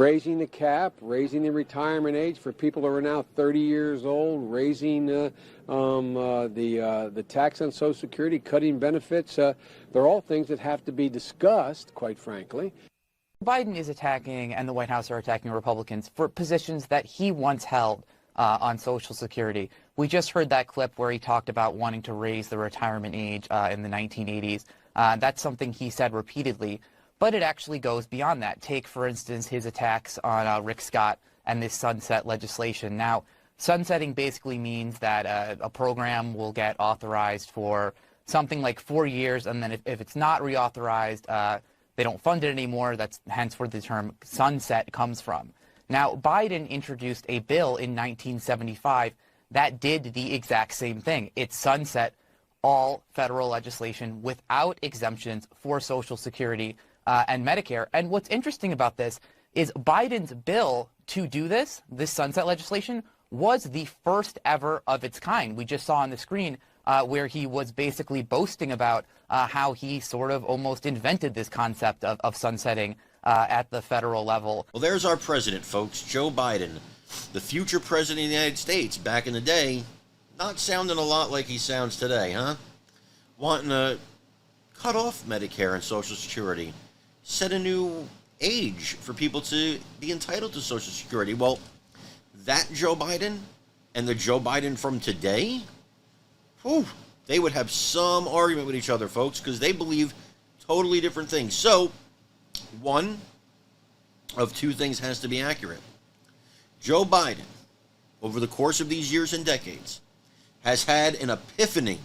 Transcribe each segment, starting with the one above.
Raising the cap, raising the retirement age for people who are now 30 years old, raising the tax on Social Security, cutting benefits. They're all things that have to be discussed, quite frankly. Biden is attacking, and the White House are attacking Republicans for positions that he once held on Social Security. We just heard that clip where he talked about wanting to raise the retirement age in the 1980s. That's something he said repeatedly. But it actually goes beyond that. Take, for instance, his attacks on Rick Scott and this sunset legislation. Now, sunsetting basically means that a program will get authorized for something like 4 years, and then if it's not reauthorized, they don't fund it anymore. That's hence where the term sunset comes from. Now, Biden introduced a bill in 1975 that did the exact same thing. It sunset all federal legislation without exemptions for Social Security and Medicare. And what's interesting about this is Biden's bill to do this sunset legislation, was the first ever of its kind. We just saw on the screen where he was basically boasting about how he sort of almost invented this concept of sunsetting at the federal level. Well, there's our president, folks, Joe Biden, the future president of the United States back in the day, not sounding a lot like he sounds today, huh? Wanting to cut off Medicare and Social Security, set a new age for people to be entitled to Social Security. Well, that Joe Biden and the Joe Biden from today, whew, they would have some argument with each other, folks, because they believe totally different things. So, one of two things has to be accurate. Joe Biden, over the course of these years and decades, has had an epiphany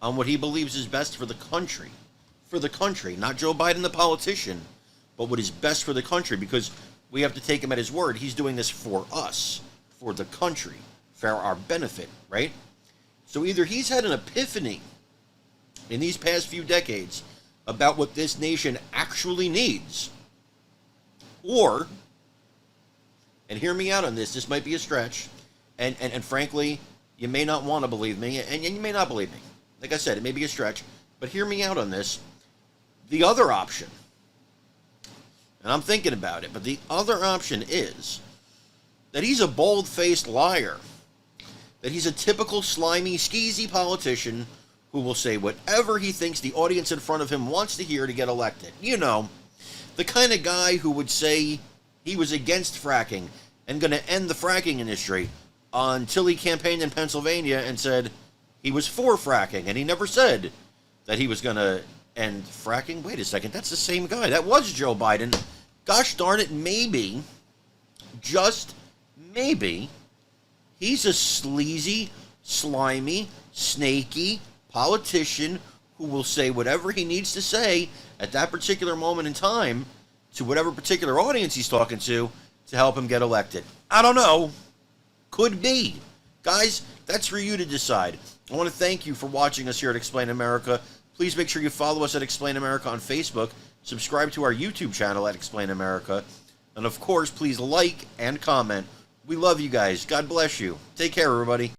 on what he believes is best for the country. For the country, not Joe Biden the politician, but what is best for the country, because we have to take him at his word. He's doing this for us, for the country, for our benefit, right? So either he's had an epiphany in these past few decades about what this nation actually needs, or, and hear me out on this might be a stretch, and frankly, you may not want to believe me, and you may not believe me. Like I said, it may be a stretch, but hear me out on this. The other option, and I'm thinking about it, but the other option is that he's a bold-faced liar, that he's a typical slimy, skeezy politician who will say whatever he thinks the audience in front of him wants to hear to get elected. You know, the kind of guy who would say he was against fracking and going to end the fracking industry until he campaigned in Pennsylvania and said he was for fracking, and he never said that he was going to end fracking. Wait a second, that's the same guy. That was Joe Biden. Gosh darn it, maybe, just maybe, he's a sleazy, slimy, snaky politician who will say whatever he needs to say at that particular moment in time to whatever particular audience he's talking to help him get elected. I don't know. Could be. Guys, that's for you to decide. I want to thank you for watching us here at Explain America. Please make sure you follow us at Explain America on Facebook, subscribe to our YouTube channel at Explain America, and of course, please like and comment. We love you guys. God bless you. Take care, everybody.